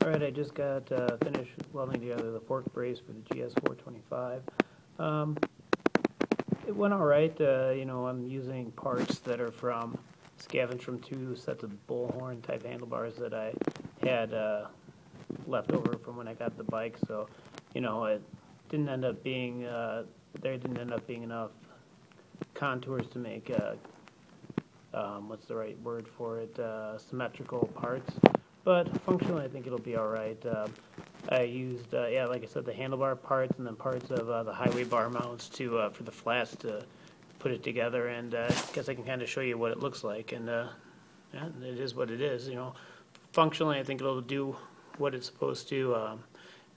Alright, I just got finished welding together the fork brace for the GS425. It went alright. I'm using parts that are scavenged from 2 sets of bullhorn type handlebars that I had left over from when I got the bike. So, it didn't end up being, there didn't end up being enough contours to make, what's the right word for it, symmetrical parts. But functionally, I think it'll be all right. I used, like I said, the handlebar parts and then parts of the highway bar mounts for the flats to put it together. And I guess I can kind of show you what it looks like. And yeah, it is what it is. Functionally, I think it'll do what it's supposed to. And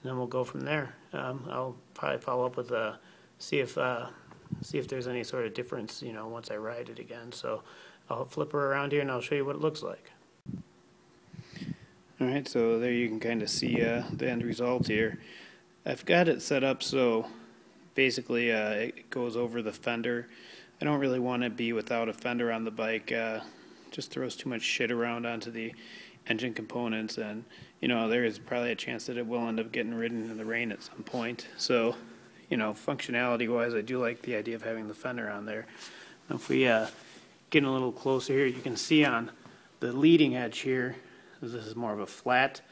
then we'll go from there. I'll probably follow up with see if there's any sort of difference. Once I ride it again. So I'll flip her around here and I'll show you what it looks like. Alright, so there you can kind of see the end result here. I've got it set up so basically it goes over the fender. I don't really want to be without a fender on the bike. Just throws too much shit around onto the engine components, and there is probably a chance that it will end up getting ridden in the rain at some point. So, functionality wise, I do like the idea of having the fender on there. Now, if we get a little closer here, you can see on the leading edge here, this is more of a flat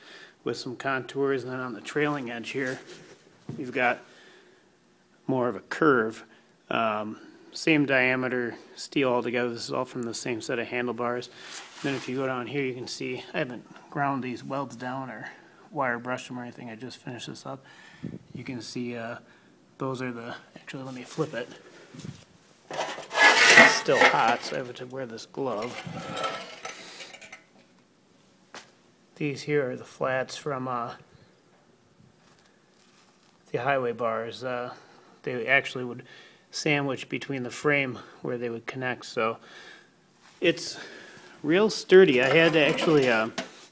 with some contours, and then on the trailing edge here we've got more of a curve. Same diameter steel altogether. This is all from the same set of handlebars. And then if you go down here, you can see I haven't ground these welds down or wire brushed them or anything. I just finished this up. You can see those are actually, let me flip it. It's still hot, so I have to wear this glove. These here are the flats from the highway bars. They actually would sandwich between the frame where they would connect, so it's real sturdy. I had to actually,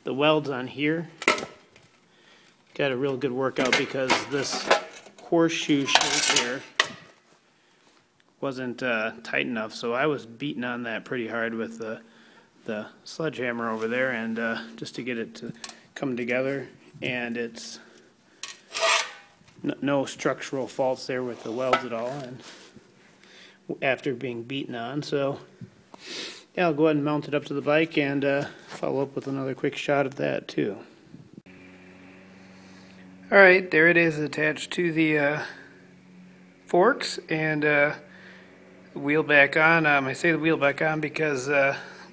the welds on here got a real good workout because this horseshoe shape here wasn't tight enough, so I was beating on that pretty hard with the sledgehammer over there, and just to get it to come together, and it's no structural faults there with the welds at all, and after being beaten on. So yeah, I'll go ahead and mount it up to the bike and follow up with another quick shot of that too. Alright, there it is attached to the forks, and the wheel back on. I say the wheel back on because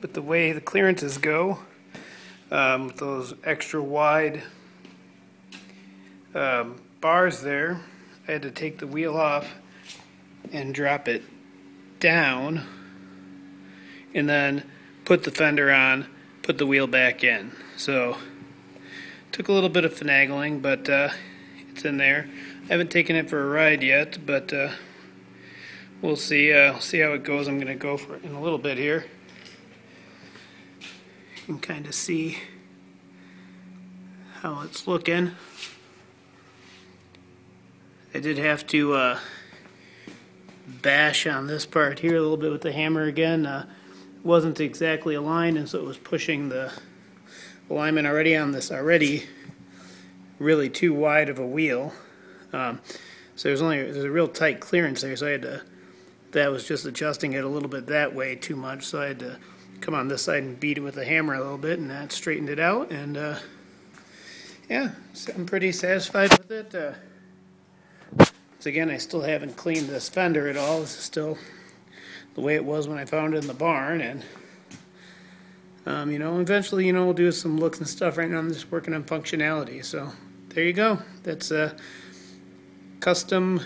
with the way the clearances go, with those extra wide bars there, I had to take the wheel off and drop it down, and then put the fender on, put the wheel back in. So took a little bit of finagling, but it's in there. I haven't taken it for a ride yet, but we'll see. See how it goes. I'm going to go for it in a little bit here. You can kind of see how it's looking. I did have to bash on this part here a little bit with the hammer again. It wasn't exactly aligned, and so it was pushing the alignment already on this really too wide of a wheel. So there's a real tight clearance there, so that was just adjusting it a little bit that way too much, so I had to come on this side and beat it with the hammer a little bit, and that straightened it out. And yeah, so I'm pretty satisfied with it. Once again, I still haven't cleaned this fender at all. This is still the way it was when I found it in the barn, and eventually, we'll do some looks and stuff. Right now I'm just working on functionality, so there you go. That's a custom,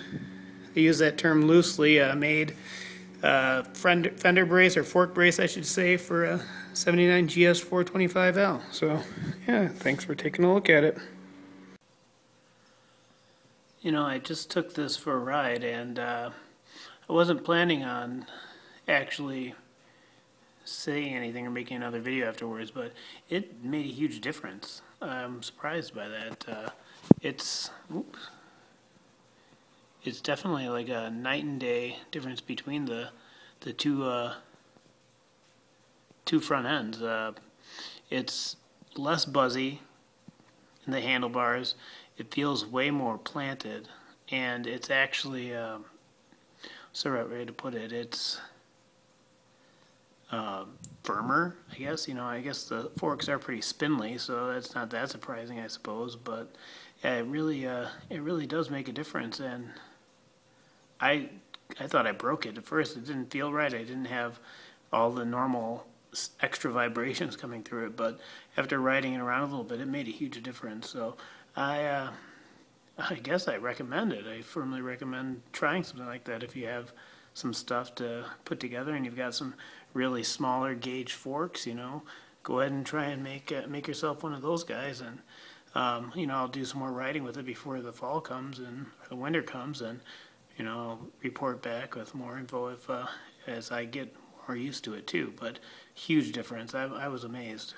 I use that term loosely, made fender brace, or fork brace I should say, for a 79 GS425L. So yeah, thanks for taking a look at it. I just took this for a ride, and I wasn't planning on actually saying anything or making another video afterwards, but it made a huge difference. I'm surprised by that. It's definitely like a night and day difference between the two front ends. It's less buzzy. and the handlebars, it feels way more planted, and it's actually, what's the right way to put it? It's firmer, I guess. I guess the forks are pretty spindly, so that's not that surprising, I suppose. But yeah, it really does make a difference. And I thought I broke it at first. It didn't feel right. I didn't have all the normal extra vibrations coming through it. But after riding it around a little bit, it made a huge difference. So I guess I recommend it. I firmly recommend trying something like that if you have some stuff to put together and you've got some really smaller gauge forks. Go ahead and try and make yourself one of those guys. And I'll do some more riding with it before the fall comes and or the winter comes, and I'll report back with more info if as I get more used to it too. But huge difference. I was amazed.